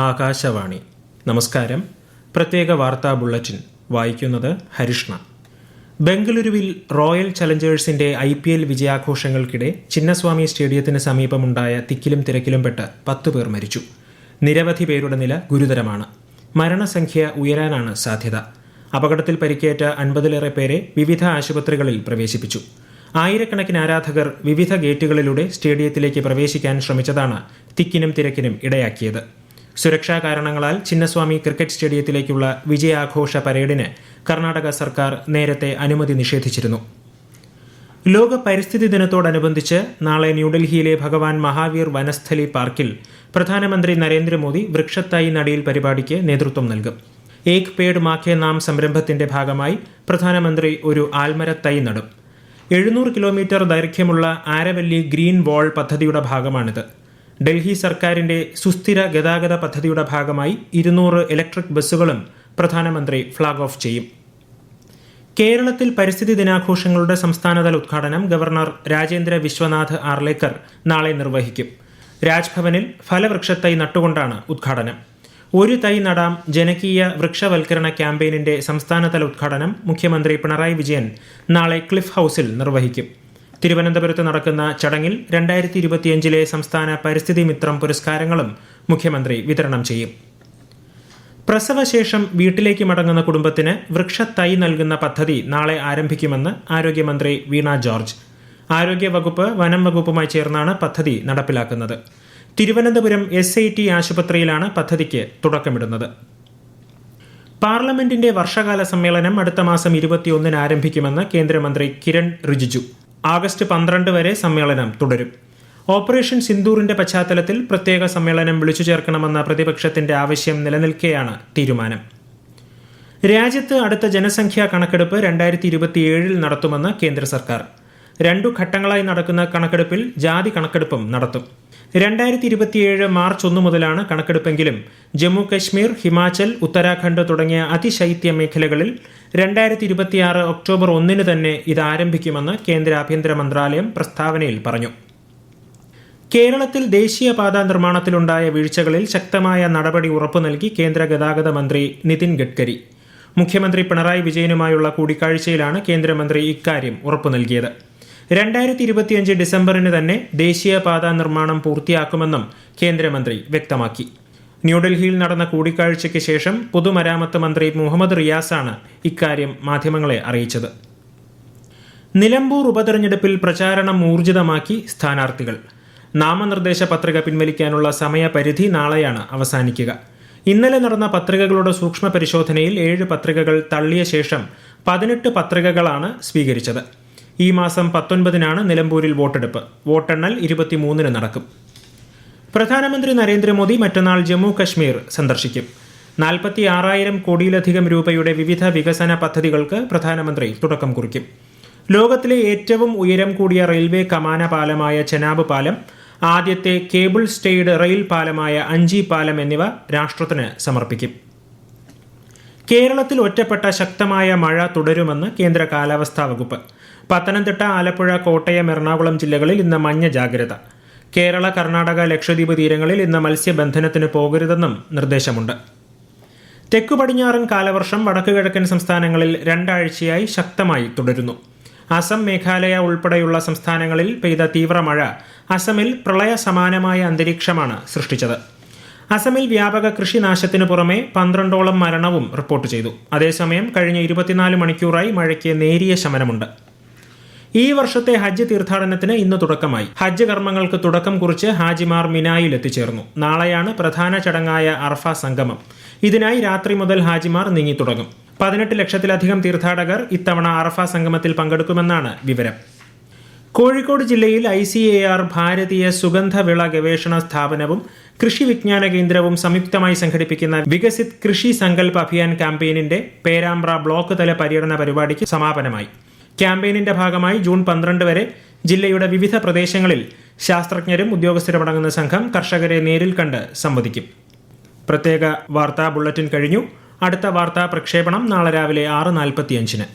ആകാശവാണി. നമസ്കാരം. പ്രത്യേക വാർത്താ ബുള്ളറ്റിൻ വായിക്കുന്നത് ഹരിഷ്ണ. ബംഗളൂരുവിൽ റോയൽ ചലഞ്ചേഴ്സിന്റെ IPL വിജയാഘോഷങ്ങൾക്കിടെ ചിന്നസ്വാമി സ്റ്റേഡിയത്തിന് സമീപമുണ്ടായ തിക്കിലും തിരക്കിലും പെട്ട് 10 പേർ മരിച്ചു. നിരവധി പേരുടെ നില ഗുരുതരമാണ്. മരണസംഖ്യ ഉയരാനാണ് സാധ്യത. അപകടത്തിൽ പരിക്കേറ്റ 50-ലേറെ പേരെ വിവിധ ആശുപത്രികളിൽ പ്രവേശിപ്പിച്ചു. ആയിരക്കണക്കിന് ആരാധകർ വിവിധ ഗേറ്റുകളിലൂടെ സ്റ്റേഡിയത്തിലേക്ക് പ്രവേശിക്കാൻ ശ്രമിച്ചതാണ് തിക്കിനും തിരക്കിനും ഇടയാക്കിയത്. സുരക്ഷാ കാരണങ്ങളാൽ ചിന്നസ്വാമി ക്രിക്കറ്റ് സ്റ്റേഡിയത്തിലേക്കുള്ള വിജയാഘോഷ പരേഡിന് കർണാടക സർക്കാർ നേരത്തെ അനുമതി നിഷേധിച്ചിരുന്നു. ലോക പരിസ്ഥിതി ദിനത്തോടനുബന്ധിച്ച് നാളെ ന്യൂഡൽഹിയിലെ ഭഗവാൻ മഹാവീർ വനസ്ഥലി പാർക്കിൽ പ്രധാനമന്ത്രി നരേന്ദ്രമോദി വൃക്ഷത്തൈ നടീൽ പരിപാടിക്ക് നേതൃത്വം നൽകും. ഏക് പേഡ് മാക്കേ നാം സംരംഭത്തിന്റെ ഭാഗമായി പ്രധാനമന്ത്രി ഒരു ആൽമരത്തൈ നടും. 700 കിലോമീറ്റർ ദൈർഘ്യമുള്ള ആരവല്ലി ഗ്രീൻ വാൾ പദ്ധതിയുടെ ഭാഗമാണിത്. ഡൽഹി സർക്കാരിന്റെ സുസ്ഥിര ഗതാഗത പദ്ധതിയുടെ ഭാഗമായി 200 ഇലക്ട്രിക് ബസ്സുകളും പ്രധാനമന്ത്രി ഫ്ളാഗ് ഓഫ് ചെയ്യും. കേരളത്തിൽ പരിസ്ഥിതി ദിനാഘോഷങ്ങളുടെ സംസ്ഥാനതല ഉദ്ഘാടനം ഗവർണർ രാജേന്ദ്ര വിശ്വനാഥ് ആർലേക്കർ നാളെ നിർവഹിക്കും. രാജ്ഭവനിൽ ഫലവൃക്ഷത്തൈ നട്ടുകൊണ്ടാണ് ഉദ്ഘാടനം. ഒരു തൈ നടാം ജനകീയ വൃക്ഷവൽക്കരണ ക്യാമ്പയിനിന്റെ സംസ്ഥാനതല ഉദ്ഘാടനം മുഖ്യമന്ത്രി പിണറായി വിജയൻ നാളെ ക്ലിഫ് ഹൌസിൽ നിർവഹിക്കും. തിരുവനന്തപുരത്ത് നടക്കുന്ന ചടങ്ങിൽ 2025 സംസ്ഥാന പരിസ്ഥിതി മിത്രം പുരസ്കാരങ്ങളും മുഖ്യമന്ത്രി വിതരണം ചെയ്യും. പ്രസവശേഷം വീട്ടിലേക്ക് മടങ്ങുന്ന കുടുംബത്തിന് വൃക്ഷത്തൈ നൽകുന്ന പദ്ധതി നാളെ ആരംഭിക്കുമെന്ന് ആരോഗ്യമന്ത്രി വീണ ജോർജ്. ആരോഗ്യവകുപ്പ് വനം വകുപ്പുമായി ചേർന്നാണ് പദ്ധതി നടപ്പിലാക്കുന്നത്. തിരുവനന്തപുരം SIT ആശുപത്രിയിലാണ് പദ്ധതിക്ക് തുടക്കമിടുന്നത്. പാർലമെന്റിന്റെ വർഷകാല സമ്മേളനം അടുത്ത മാസം 21 ആരംഭിക്കുമെന്ന് കേന്ദ്രമന്ത്രി കിരൺ റിജിജു. ആഗസ്റ്റ് 12 വരെ സമ്മേളനം തുടരും. ഓപ്പറേഷൻ സിന്ദൂറിന്റെ പശ്ചാത്തലത്തിൽ പ്രത്യേക സമ്മേളനം വിളിച്ചു ചേർക്കണമെന്ന പ്രതിപക്ഷത്തിന്റെ ആവശ്യം നിലനിൽക്കെയാണ് തീരുമാനം. രാജ്യത്ത് അടുത്ത ജനസംഖ്യാ കണക്കെടുപ്പ് 2027 നടത്തുമെന്ന് കേന്ദ്ര സർക്കാർ. 2 ഘട്ടങ്ങളായി നടക്കുന്ന കണക്കെടുപ്പിൽ ജാതി കണക്കെടുപ്പും നടത്തും. 2027 മാർച്ച് 1 മുതലാണ് കണക്കെടുപ്പെങ്കിലും ജമ്മു കശ്മീർ, ഹിമാചൽ, ഉത്തരാഖണ്ഡ് തുടങ്ങിയ അതിശൈത്യ മേഖലകളിൽ 2026 ഒക്ടോബർ 1 തന്നെ ഇത് ആരംഭിക്കുമെന്ന് കേന്ദ്ര ആഭ്യന്തര മന്ത്രാലയം പ്രസ്താവനയിൽ പറഞ്ഞു. കേരളത്തിൽ ദേശീയപാത നിർമ്മാണത്തിലുണ്ടായ വീഴ്ചകളിൽ ശക്തമായ നടപടി ഉറപ്പു നൽകി കേന്ദ്ര ഗതാഗത മന്ത്രി നിതിൻ ഗഡ്കരി. മുഖ്യമന്ത്രി പിണറായി വിജയനുമായുള്ള കൂടിക്കാഴ്ചയിലാണ് കേന്ദ്രമന്ത്രി ഇക്കാര്യം ഉറപ്പു നൽകിയത്. 2025 ഡിസംബറിന് തന്നെ ദേശീയപാത നിർമ്മാണം പൂർത്തിയാക്കുമെന്നും കേന്ദ്രമന്ത്രി വ്യക്തമാക്കി. ന്യൂഡൽഹിയിൽ നടന്ന കൂടിക്കാഴ്ചയ്ക്ക് ശേഷം പൊതുമരാമത്ത് മന്ത്രി മുഹമ്മദ് റിയാസാണ് ഇക്കാര്യം മാധ്യമങ്ങളെ അറിയിച്ചത്. നിലമ്പൂർ ഉപതെരഞ്ഞെടുപ്പിൽ പ്രചാരണം ഊർജിതമാക്കി സ്ഥാനാർത്ഥികൾ. നാമനിർദ്ദേശ പത്രിക പിൻവലിക്കാനുള്ള സമയപരിധി നാളെയാണ് അവസാനിക്കുക. ഇന്നലെ നടന്ന പത്രികകളുടെ സൂക്ഷ്മ പരിശോധനയിൽ 7 പത്രികകൾ തള്ളിയ ശേഷം 18 പത്രികകളാണ് സ്വീകരിച്ചത്. ഈ മാസം 19 നിലമ്പൂരിൽ വോട്ടെടുപ്പ്. വോട്ടെണ്ണൽ 23 നടക്കും. പ്രധാനമന്ത്രി നരേന്ദ്രമോദി മറ്റന്നാൾ ജമ്മു കശ്മീർ സന്ദർശിക്കും. 46,000 കോടിയിലധികം രൂപയുടെ വിവിധ വികസന പദ്ധതികൾക്ക് പ്രധാനമന്ത്രി തുടക്കം കുറിക്കും. ലോകത്തിലെ ഏറ്റവും ഉയരം കൂടിയ റെയിൽവേ കമാന പാലമായ ചെനാബ് പാലം, ആദ്യത്തെ കേബിൾ സ്റ്റേയ്ഡ് റെയിൽ പാലമായ അഞ്ചി പാലം എന്നിവ രാഷ്ട്രത്തിന് സമർപ്പിക്കും. കേരളത്തിൽ ഒറ്റപ്പെട്ട ശക്തമായ മഴ തുടരുമെന്ന് കേന്ദ്ര കാലാവസ്ഥാ വകുപ്പ്. പത്തനംതിട്ട, ആലപ്പുഴ, കോട്ടയം, എറണാകുളം ജില്ലകളിൽ ഇന്ന് മഞ്ഞ ജാഗ്രത. കേരള, കർണാടക, ലക്ഷദ്വീപ് തീരങ്ങളിൽ ഇന്ന് മത്സ്യബന്ധനത്തിന് പോകരുതെന്നും നിർദ്ദേശമുണ്ട്. തെക്കു പടിഞ്ഞാറൻ കാലവർഷം വടക്കുകിഴക്കൻ സംസ്ഥാനങ്ങളിൽ 2 ആഴ്ചയായി ശക്തമായി തുടരുന്നു. അസം, മേഘാലയ ഉൾപ്പെടെയുള്ള സംസ്ഥാനങ്ങളിൽ പെയ്ത തീവ്രമഴ അസമിൽ പ്രളയ സമാനമായ അന്തരീക്ഷമാണ് സൃഷ്ടിച്ചത്. അസമിൽ വ്യാപക കൃഷിനാശത്തിനു പുറമെ 12ഓളം മരണവും റിപ്പോർട്ട് ചെയ്തു. അതേസമയം കഴിഞ്ഞ 24 മണിക്കൂറായി മഴയ്ക്ക് നേരിയ ശമനമുണ്ട്. ഈ വർഷത്തെ ഹജ്ജ് തീർത്ഥാടനത്തിന് ഇന്ന് തുടക്കമായി. ഹജ്ജ് കർമ്മങ്ങൾക്ക് തുടക്കം കുറിച്ച് ഹാജിമാർ മിനായിൽ എത്തിച്ചേർന്നു. നാളെയാണ് പ്രധാന ചടങ്ങായ അറഫ സംഗമം. ഇതിനായി രാത്രി മുതൽ ഹാജിമാർ നീങ്ങിത്തുടങ്ങും. 18 ലക്ഷത്തിലധികം തീർത്ഥാടകർ ഇത്തവണ അറഫ സംഗമത്തിൽ പങ്കെടുക്കുമെന്നാണ് വിവരം. കോഴിക്കോട് ജില്ലയിൽ ICAR ഭാരതീയ സുഗന്ധവിള ഗവേഷണ സ്ഥാപനവും കൃഷി വിജ്ഞാന കേന്ദ്രവും സംയുക്തമായി സംഘടിപ്പിക്കുന്ന വികസിത് കൃഷി സങ്കൽപ് അഭിയാൻ ക്യാമ്പയിനിന്റെ പേരാമ്പ്ര ബ്ലോക്ക് തല പര്യടന പരിപാടിക്ക് സമാപനമായി. ക്യാമ്പയിനിന്റെ ഭാഗമായി ജൂൺ 12 വരെ ജില്ലയുടെ വിവിധ പ്രദേശങ്ങളിൽ ശാസ്ത്രജ്ഞരും ഉദ്യോഗസ്ഥരുമടങ്ങുന്ന സംഘം കർഷകരെ നേരിൽ കണ്ട് സംവദിക്കും. പ്രത്യേക വാർത്താ ബുള്ളറ്റിൻ കഴിഞ്ഞു. അടുത്ത വാർത്താ പ്രക്ഷേപണം നാളെ രാവിലെ 6:45.